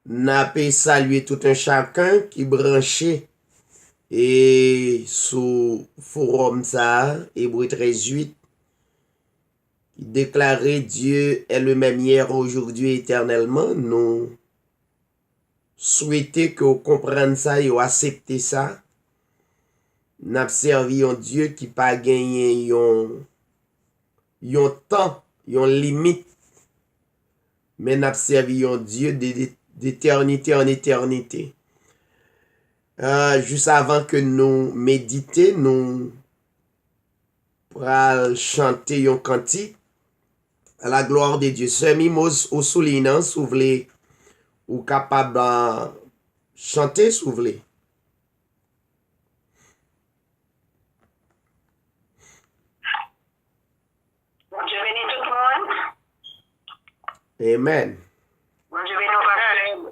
n'a pas salué tout un chacun qui branché et sous forum ça, Hébreu 13:8, qui déclarait Dieu est le même hier, aujourd'hui, éternellement. Nous souhaitons que vous compreniez ça et vous acceptez ça. N'a servi un Dieu qui pas gagné yon temps, yon limite, mais n'a servi un Dieu d'éternité en éternité. Juste avant que nous méditions, nous pourrons chanter un cantique à la gloire de Dieu. Ce mimos au soulignant, si vous voulez, ou capable de chanter, si vous voulez. Bon Dieu bénit tout le monde. Amen. Bon Dieu bénit au parole.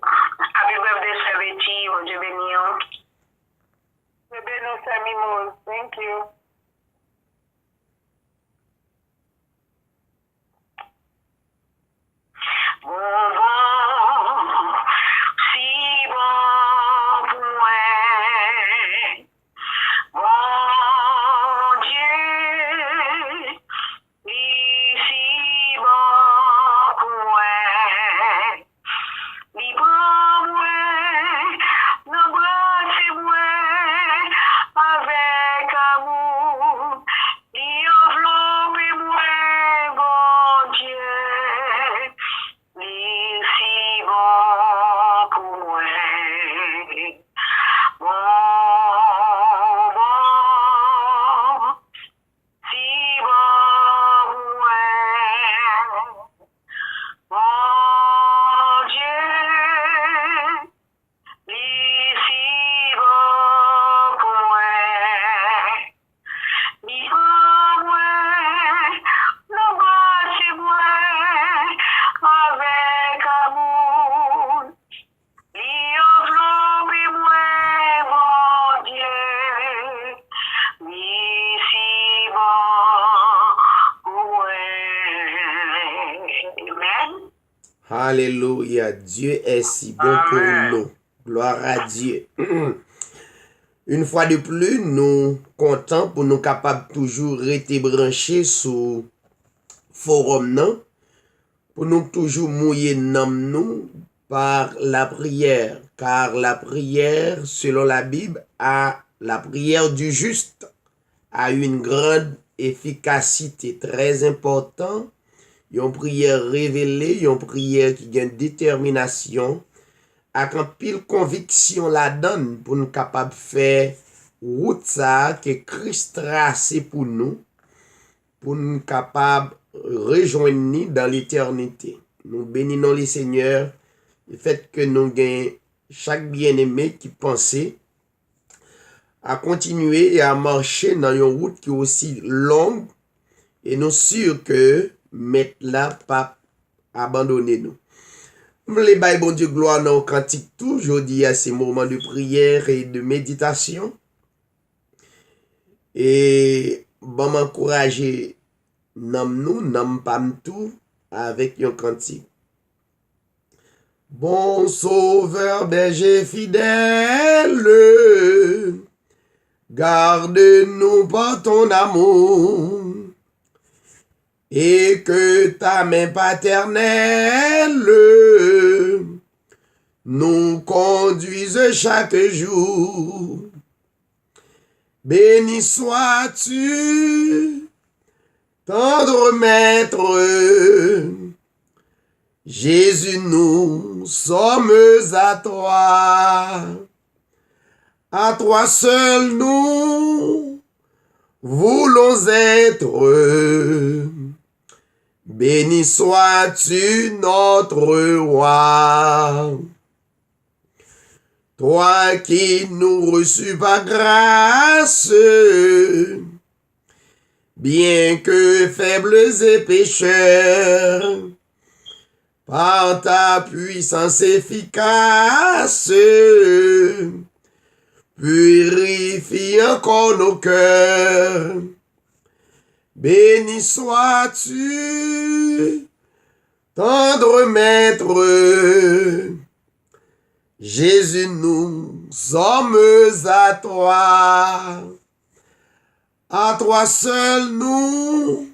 Happy birthday, Saveti. Bon Dieu bénit. Dieu bénit, Samimo. Thank you. Bon, bon, si bon pour moi. Bon Dieu, si bon pour moi. Li prend moi, l'embrasse moi, avec amour. Li enveloppe moi, bon Dieu. Li si bon pour moi. Bon, bon, si bon pour moi. Mon Dieu, li si bon pour moi. Li prend moi, l'embrasse moi, avec amour. Li enveloppe moi, mon Dieu. Li si bon pour moi. Amen. Alléluia. Dieu est si bon pour nous. Gloire à Dieu. Une fois de plus, nous comptons pour nous capables toujours rester branchés sur forum non, pour nous toujours mouiller nous par la prière, car la prière, selon la Bible, la prière du juste a une grande efficacité, très importante. Une prière révélée, une prière qui a une détermination, avec un pile conviction la donne pour nous capables faire route ça que Christ tracé pour nous capables rejoindre dans l'éternité. Nous bénissons les Seigneurs, le fait que nous gagnons chaque bien-aimé qui pensait à continuer et à marcher dans une route qui est aussi longue et nous sûrs que mettre là pas abandonner nous. Les bails bon Dieu gloire dans le cantique tout aujourd'hui à ces moments de prière et de méditation. Et bon m'encourager nam pam tout avec un cantique. Bon sauveur berger fidèle, garde-nous par ton amour. Et que ta main paternelle nous conduise chaque jour. Béni sois-tu, tendre maître. Jésus, nous sommes à toi. À toi seul nous voulons être. Béni sois-tu notre roi. Toi qui nous reçus par grâce, bien que faibles et pécheurs, par ta puissance efficace, purifie encore nos cœurs. Béni sois-tu, tendre maître. Jésus, nous sommes à toi seul nous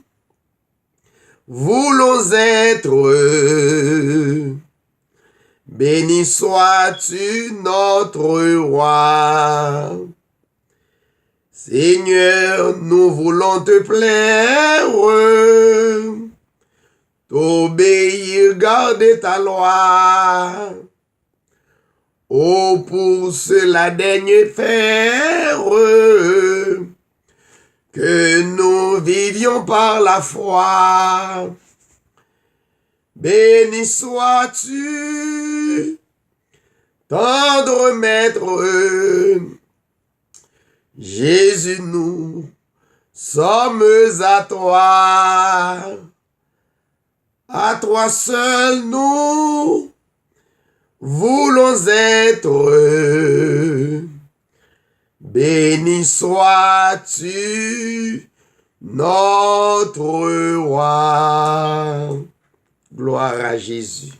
voulons être. Béni sois-tu notre roi. Seigneur, nous voulons te plaire, t'obéir, garder ta loi. Oh, pour cela daigne faire que nous vivions par la foi. Béni sois-tu, tendre maître. Jésus, nous sommes à toi seul nous voulons être. Béni sois-tu, notre roi. Gloire à Jésus.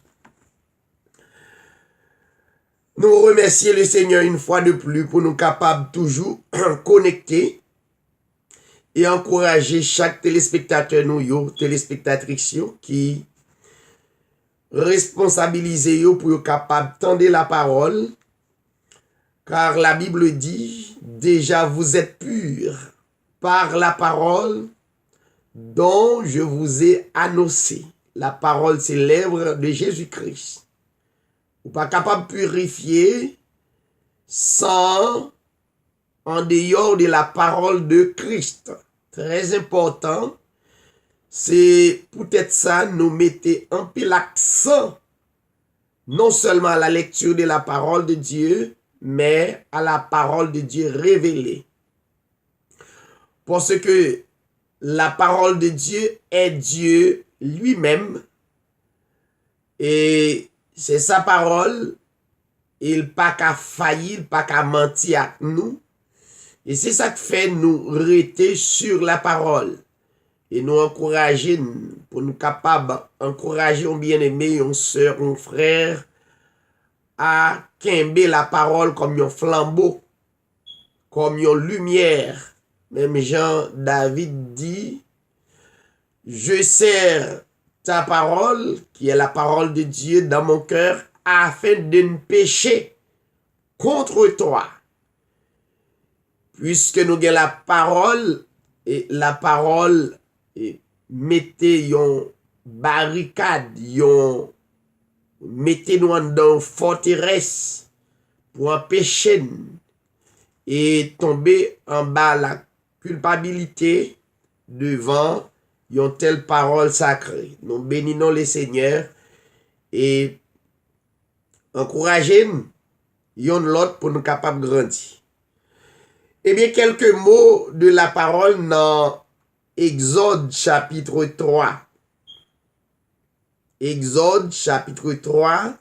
Nous remercions le Seigneur une fois de plus pour nous capables toujours connecter et encourager chaque téléspectateur nous, téléspectatrice qui responsabiliser pour être capable tendre la parole, car la Bible dit déjà vous êtes purs par la parole dont je vous ai annoncé. La parole, c'est l'œuvre de Jésus-Christ. Vous pas capable de purifier sans en dehors de la parole de Christ. Très important. C'est peut-être ça, nous mettez un peu l'accent, non seulement à la lecture de la parole de Dieu, mais à la parole de Dieu révélée. Parce que la parole de Dieu est Dieu lui-même, et c'est sa parole, il pas qu'à faillir, pas qu'à mentir à nous, et c'est ça qui fait nous rester sur la parole. Et nous encourager, pour nous capables d'encourager un bien-aimé, une soeur, un frère, à quimber la parole comme un flambeau, comme une lumière. Même Jean David dit, je serre ta parole, qui est la parole de Dieu dans mon cœur, afin de ne pécher contre toi. Puisque nous avons la parole, et la parole, mettez yon barricade, yon mettez nous dans forteresse pour empêcher et tomber en bas la culpabilité devant yon telle parole sacrée. Nous bénissons le Seigneur et encourageons yon l'autre pour nous capables de grandir. Eh bien, quelques mots de la parole dans Exode chapitre 3. Exode chapitre 3.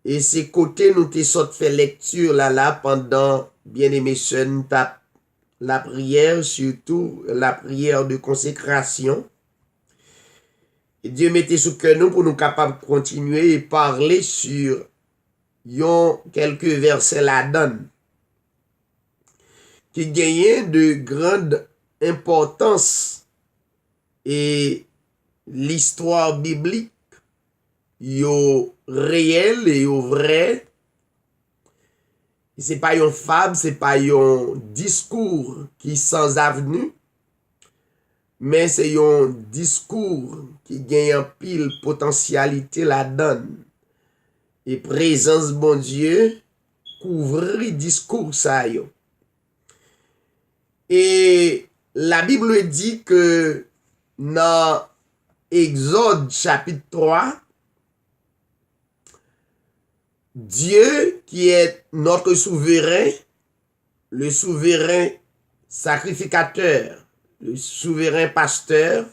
Et c'est côté nous te sorte fait lecture là pendant bien aimé son tape la prière, surtout la prière de consécration. Et Dieu mettait sous cœur nous pour nous capables de continuer et parler sur yon quelques versets là-dedans qui gagnent de grande importance et l'histoire biblique yo réel et yo vrai. C'est pas une fable, c'est pas un discours qui sans avenue, mais c'est un discours qui gagne en pile potentialité la donne et présence bon Dieu couvre discours ça yo. Et la Bible dit que dans Exode chapitre 3, Dieu qui est notre souverain, le souverain sacrificateur, le souverain pasteur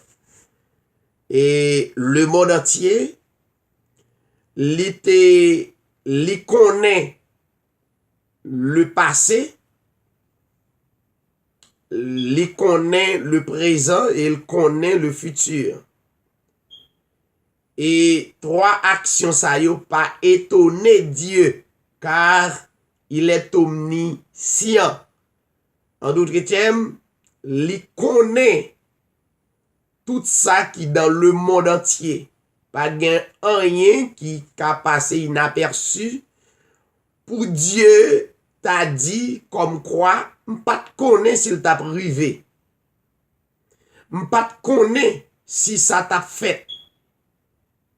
et le monde entier, il connaît le passé, il connaît le présent et il connaît le futur. Et 3 actions ça yo pas étonné Dieu, car il est omniscient. En d'autres termes, il connaît tout ça qui dans le monde entier. Pas gen rien qui a passé inaperçu. Pour Dieu t'a dit comme quoi, m'pas te connaît s'il t'a privé. M'pas te connaît si ça t'a fait.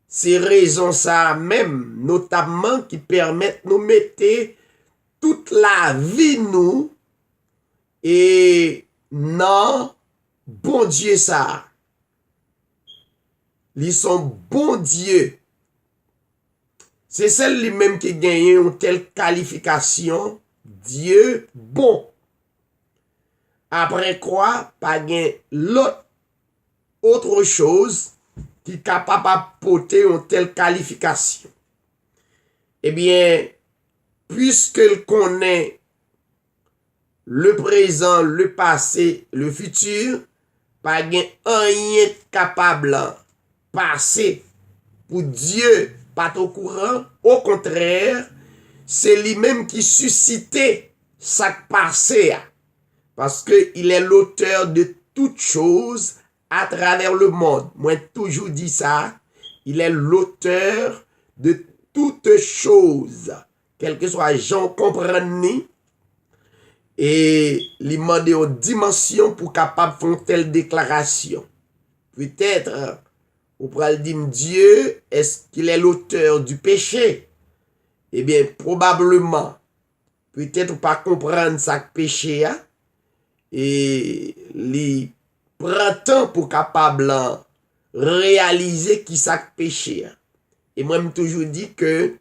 C'est raison ça même, notamment qui permettent nous mettre toute la vie nous et non bon Dieu ça. Ils sont bon Dieu. C'est celle lui-même qui gagne une telle qualification, Dieu bon. Après quoi, pas gain l'autre autre chose qui est capable d'apporter une telle qualification. Eh bien, puisqu'il connaît le présent, le passé, le futur, pas gain rien capable de passer pour Dieu pas au courant. Au contraire, c'est lui-même qui suscitait ça passé. Parce qu'il est l'auteur de toutes choses à travers le monde. Moi, toujours dit ça. Il est l'auteur de toutes choses. Quel que soit Jean comprenne ni. Et lui demander aux dimensions pour capable faire une telle déclaration. Peut-être, ou pourrait dire Dieu, est-ce qu'il est l'auteur du péché? Eh bien, probablement, peut-être ou pas comprendre ça péché, hein? Et les prend temps pour capable réaliser qui ça péché. Et moi, je toujours dit que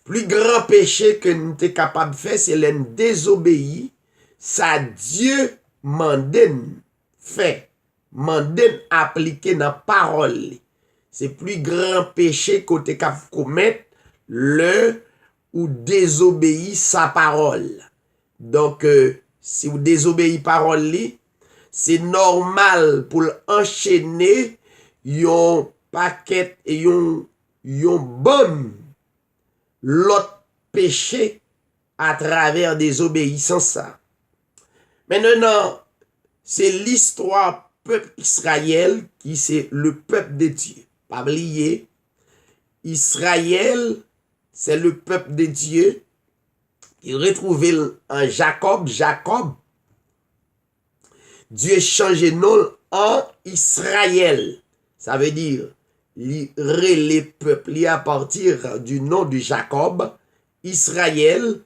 plus grand péché que nous sommes capables de faire, c'est le désobéir. Ça Dieu m'en fait. Manden appliquer dans parole. C'est plus grand péché que tu capable de commettre le ou désobéir sa parole. Donc si vous désobéissez parole c'est normal pour enchaîner yon paquet et yon bon l'autre péché à travers des obéissances. Maintenant, c'est l'histoire peuple Israël qui c'est le peuple de Dieu. Pas oublier, Israël, c'est le peuple de Dieu qui retrouvé en Jacob. Jacob, Dieu changé nom en Israël. Ça veut dire, les peuples à partir du nom de Jacob, Israël,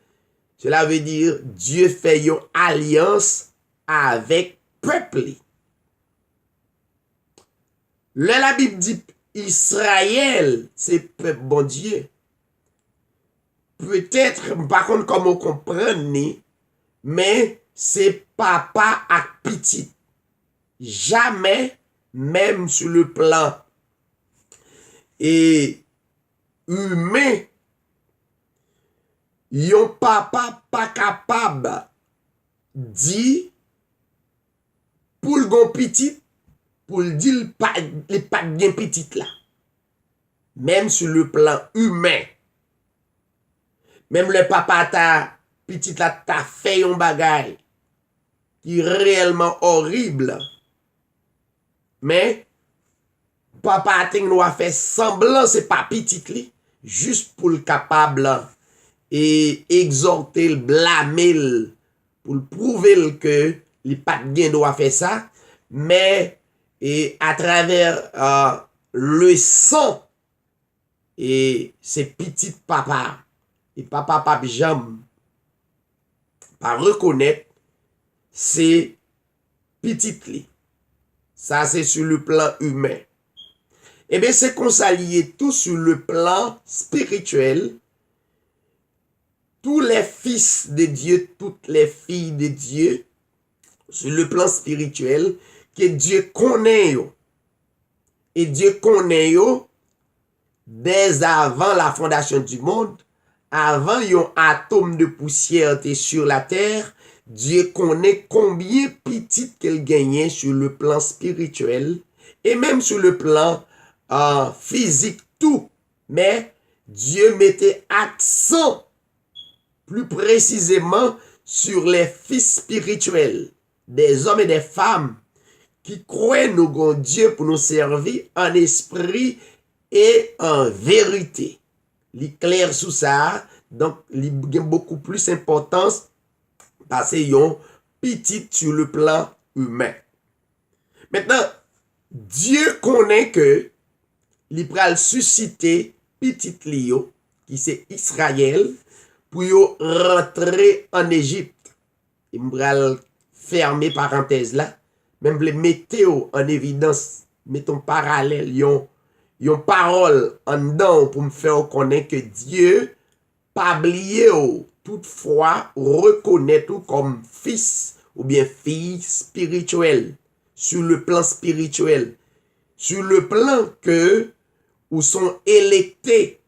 cela veut dire Dieu fait une alliance avec peuple. La Bible dit Israël, c'est peuple bon Dieu. Peut-être, par contre, comment comprendre, mais c'est papa à petit. Jamais, même sur le plan et humain, yon papa pas capable dit pour le gon petit, pour le dire le pas bien petit là. Même sur le plan humain. Même le papa ta petit là ta fait un bagay qui est réellement horrible. Mais papa ting nous a fait semblant c'est pas petit li, juste pour le capable et exhorter le blâmer pour le prouver que il pas bien doit faire ça, mais et à travers le sang et ces petits papa et papa jamais pas reconnaître ces petites li. Ça c'est sur le plan humain. Eh bien c'est qu'on s'allie tout sur le plan spirituel. Tous les fils de Dieu, toutes les filles de Dieu, sur le plan spirituel, que Dieu connaît yo. Et Dieu connaît yo dès avant la fondation du monde, avant yon atome de poussière était sur la terre, Dieu connaît combien petit qu'elle gagnait sur le plan spirituel et même sur le plan physique, tout. Mais Dieu mettait accent plus précisément sur les fils spirituels, des hommes et des femmes qui croient nous avons Dieu pour nous servir en esprit et en vérité. Il clair sous ça, donc il y a beaucoup plus d'importance parce qu'ils ont petit sur le plan humain. Maintenant, Dieu connaît que il pral susciter petit Lio, qui c'est Israël, pour yo rentrer en Égypte. Il pral fermer parenthèse là, même les météo en évidence, mettons parallèle, yon parole en dedans pour me faire connaître que Dieu pas oublié toutefois reconnaître comme fils ou bien fille spirituelle sur le plan spirituel, sur le plan que ou sont électés,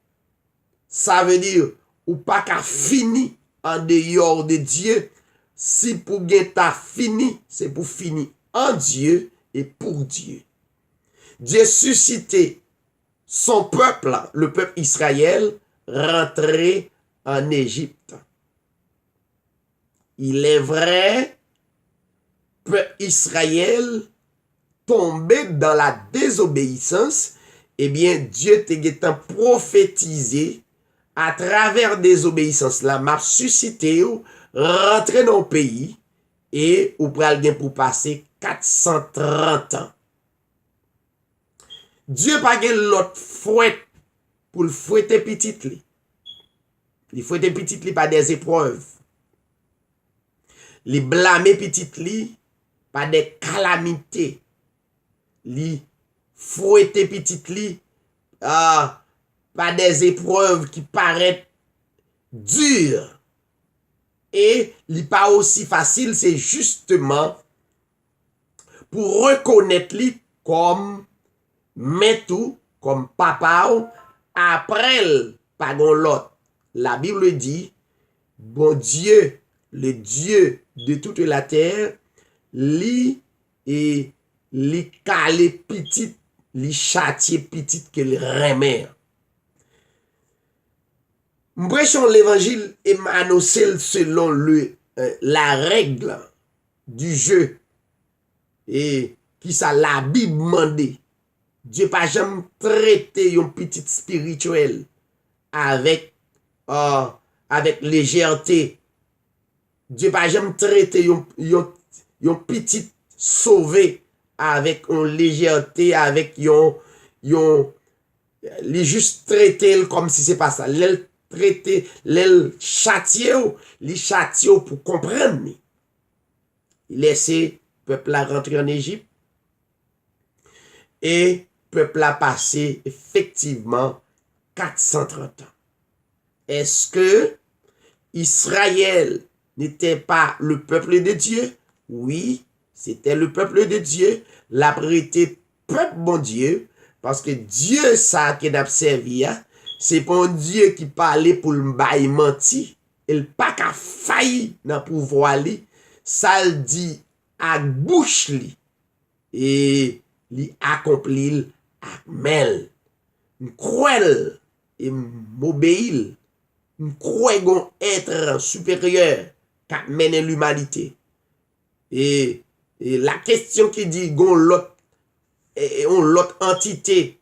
ça veut dire ou pas qu'à fini en dehors de Dieu. Si pour bien ta fini, c'est pour finir en Dieu et pour Dieu. Dieu suscité son peuple, le peuple Israël, rentrer en Égypte. Il est vrai, peuple Israël tombé dans la désobéissance, eh bien Dieu t'a prophétisé à travers désobéissance là, m'a suscité ou rentrer dans le pays et ou pral bien pour passer 430 ans. Dieu pas gen l'autre fouette pour le fouetter petit li. Il fouetter petit li par des épreuves. Il blâmer petit li par des calamités. Il fouetter petit li par des épreuves qui paraissent dures. Et li pas aussi facile, c'est justement pour reconnaître li comme metou, comme papa ou, après pas gon l'autre. La Bible dit, bon Dieu, le Dieu de toute la terre, li calé petit, li châtier petit que le remet. M'prêchons l'évangile et m'annoncer selon la règle du jeu et qui ça la Bible mandé. Dieu pas jamais traité un petit spirituel avec légèreté. Dieu pas jamais traité un petit sauvé avec une légèreté, avec les juste traité comme si c'est pas ça. L'el traité, l'el châtié, les châtié pour comprendre. Il laissait peuple à rentrer en Égypte et peuple a passé effectivement 430 ans. Est-ce que Israël n'était pas le peuple de Dieu? Oui, c'était le peuple de Dieu. L'a prêté peuple bon Dieu, parce que Dieu ça qu'il a servi, c'est pas un Dieu qui parlait pour le bail menti. Il pas qu'à failli dans pouvoir li, ça le dit à bouche li et li accomplit Mel, m'croel et m'obéil, m'croel gon être supérieur qui mène l'humanité. Et la question qui dit gon l'autre entité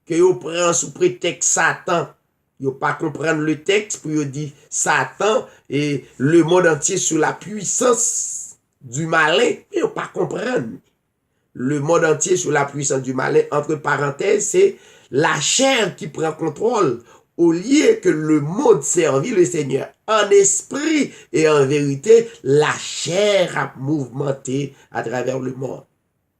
que yo prend sous prétexte Satan, yo pas comprendre le texte pour yo dire Satan et le monde entier sous la puissance du malin, yo pas comprendre. Le monde entier sous la puissance du malin, entre parenthèses, c'est la chair qui prend contrôle au lieu que le monde servit le Seigneur. En esprit et en vérité, la chair a mouvementé à travers le monde.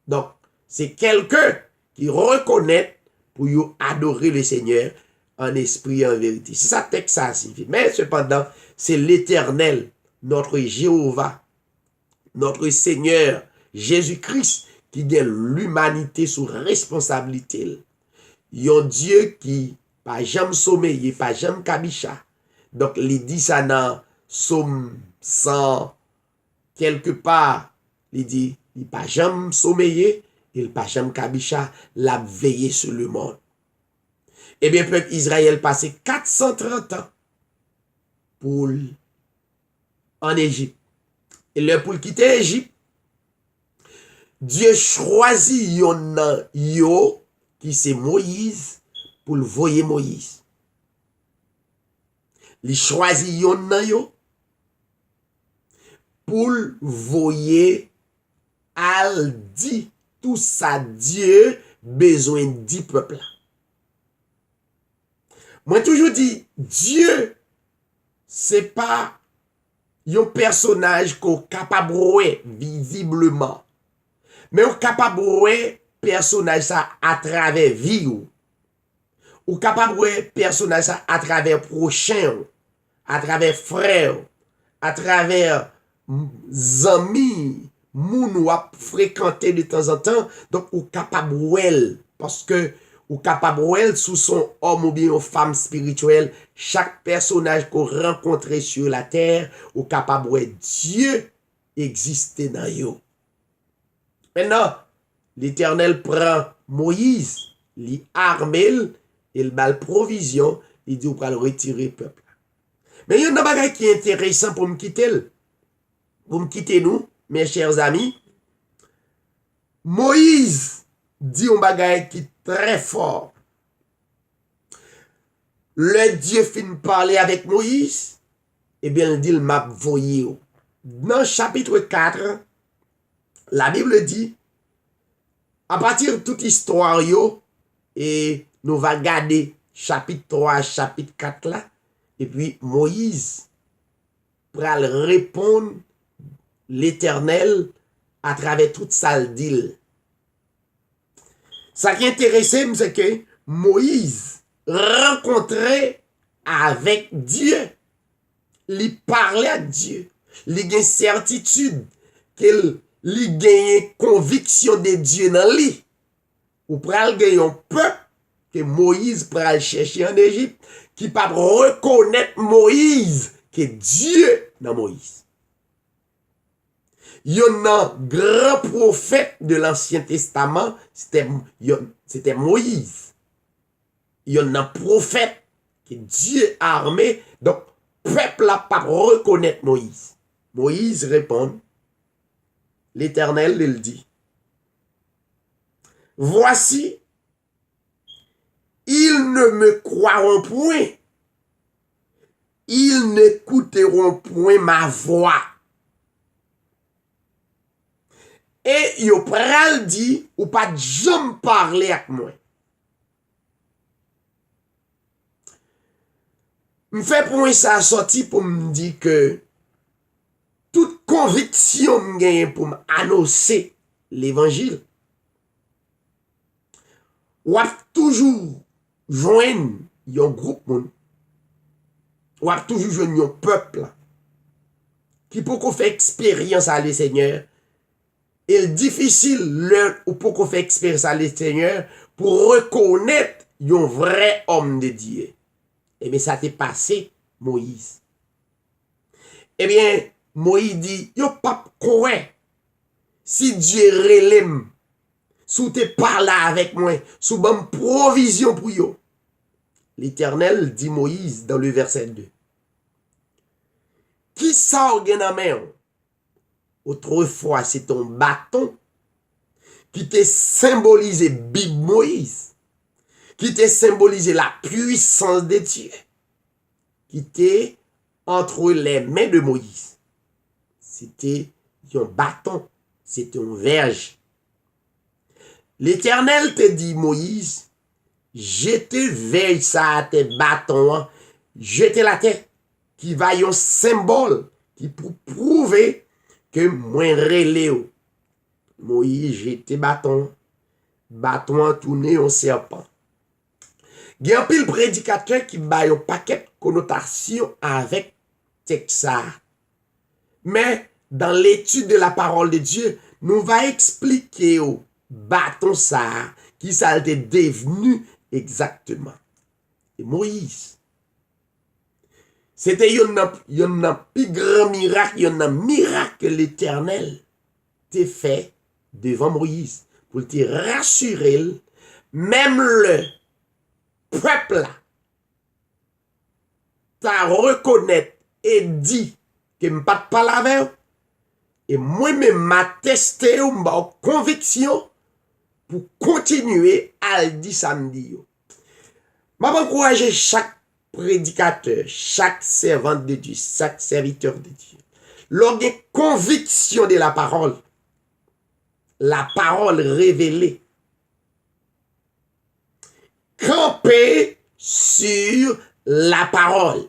Donc, c'est quelqu'un qui reconnaît pour y adorer le Seigneur en esprit et en vérité. C'est ça texte ça signifie. Mais cependant, c'est l'Éternel, notre Jéhovah, notre Seigneur, Jésus-Christ, qui gagne l'humanité sous responsabilité. Yon Dieu qui pas jamais sommeillé, pas jamais kabicha. Donc, il dit ça dans Somme 100, quelque part, il dit, il pas jamais sommeillé, il pas jamais kabicha, l'a veillé sur le monde. Eh bien, peuple Israël passait 430 ans pour en Égypte. Et là, pour quitter l'Égypte, Dieu choisit yon nan yo qui c'est Moïse pour le voyer Moïse. Il choisit yon nan yo pour le voyer al dit tout ça Dieu besoin dit peuple. Moi toujours dit Dieu c'est pas un personnage qu'on capable ouais visiblement. Mais on capable ouais personnage ça à travers vie ou capable ouais personnage ça à travers prochain, à travers frère, à travers amis, moun ou a fréquenter de temps en temps, donc ou capable ouais parce que ou capable ouais sous son homme ou bien une femme spirituelle, chaque personnage qu'on rencontre sur la terre, ou capable ouais Dieu existait dans yo. Maintenant, l'Éternel prend Moïse, il arme, il bal provision, il dit ou pral retirer peuple. Mais il y a un bagage qui est intéressant pour me quitter. Pour me quitter nous, mes chers amis. Moïse dit un bagage qui est très fort. Le Dieu fin parler avec Moïse, eh bien il dit il m'a voyé. Dans chapitre 4, la Bible dit, à partir de toute histoire, et nous va garder chapitre 3, chapitre 4 là, et puis Moïse pourra répondre l'Éternel à travers toute sa deal. Ça qui est intéressant, c'est que Moïse rencontrait avec Dieu. Il parlait à Dieu. Il a une certitude qu'il gagne conviction de Dieu dans lui. Ou pral gagner un peuple que Moïse pral chercher en Égypte qui pas reconnaître Moïse que Dieu dans Moïse. Yon un grand prophète de l'Ancien Testament, c'était Moïse. Yon un prophète que Dieu a armé, donc peuple n'a pas reconnaître Moïse. Moïse répond, l'Éternel il dit, voici, ils ne me croiront point, ils n'écouteront point ma voix. Et yo pral dit, ou pas jamais parler avec moi. M'fait point ça sorti pour me dire que toute conviction m'gagne pour m'annoncer l'évangile. Ou a toujours joindre un groupe moun. Ou a toujours joindre un peuple qui peut qu'on fait expérience à le Seigneur. Il est difficile l'heure où pour qu'on fait expérience à le Seigneur pour reconnaître un vrai homme de Dieu. Eh bien, ça t'est passé, Moïse. Eh bien, Moïse dit, yo pas quoi. Si Dieu relève, sous te parle avec moi, sous bonne provision pour yo. L'Éternel dit Moïse dans le verset 2. Qui ça ou gen nan main? Autrefois, c'est ton bâton qui te symbolisé Bible Moïse, qui te symbolisé la puissance de Dieu, qui était entre les mains de Moïse. C'était un bâton, c'était une verge. L'Éternel te dit, Moïse, jette verge ça à tes bâtons, jette la tête, qui va un symbole, qui pour prouver que moi relève. Moïse jette bâton tourné en serpent. Il y a un pile prédicateur qui a un paquet de connotations avec texte ça. Mais dans l'étude de la parole de Dieu, nous va expliquer au bâton ça qui ça a été devenu exactement. Et Moïse, c'était un plus grand miracle, un miracle que l'Éternel t'a fait devant Moïse pour te rassurer, même le peuple là, ta reconnaître et dit que je ne pas parler avec eux, et moi-même m'attester ou ma conviction pour continuer à le dire samedi. Je encourager chaque prédicateur, chaque servante de Dieu, chaque serviteur de Dieu. Lorsqu'il y a conviction de la parole révélée, camper sur la parole,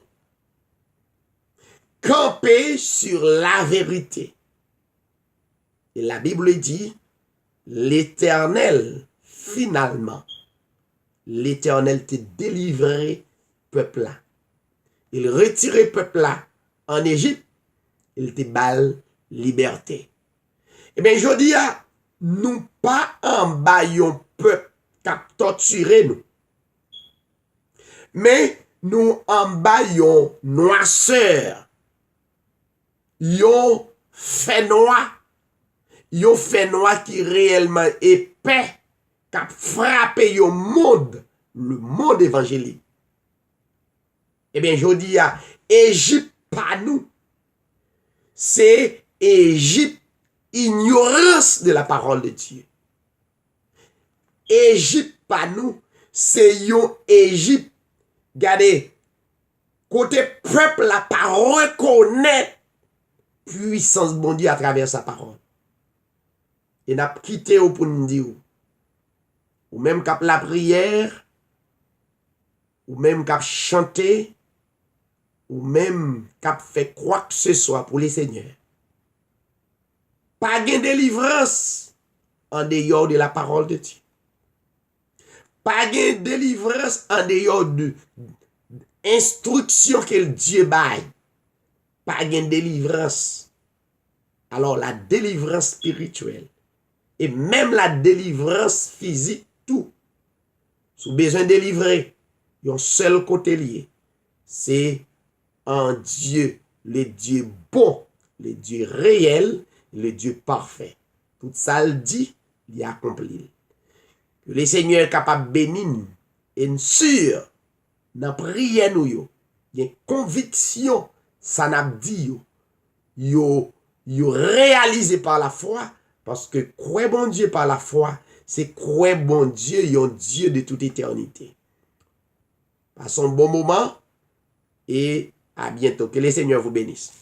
camper sur la vérité. Et la Bible dit, l'Éternel, finalement, l'Éternel te délivrait peuple là. Il retirait peuple là en Égypte, il te balle liberté. Eh bien, je dis, nous pas en baillons peuple qui a torturé nous. Mais nous en baillons noisseur. Yon fait noir. Yon fait noir qui réellement épais, qui a frappé le monde évangélique. Eh bien, je dis, Égypte pas nous. C'est Égypte, ignorance de la parole de Dieu. Égypte pas nous. C'est yon Égypte. Regardez, côté peuple, la parole reconnaît puissance bon Dieu à travers sa parole. Et n'a quitté pour nous dire, ou même cap la prière, ou même cap chanter, ou même cap fait quoi que ce soit pour les seigneurs. Pas de délivrance en dehors de la parole de Dieu. Pas de délivrance en dehors de instruction que Dieu baille. Pas de délivrance. Alors la délivrance spirituelle et même la délivrance physique, tout. Si vous avez besoin de délivrer, il y a un seul côté lié. C'est en Dieu, le Dieu bon, le Dieu réel, le Dieu parfait. Tout ça le dit, il a accompli. Que le Seigneur est capable de bénir et sûr, dans la prière, il y a une conviction, ça n'a dit, yo réalisé par la foi, parce que croire bon Dieu par la foi, c'est croire bon Dieu, il y a un Dieu de toute éternité. Passons un bon moment et à bientôt. Que le Seigneur vous bénisse.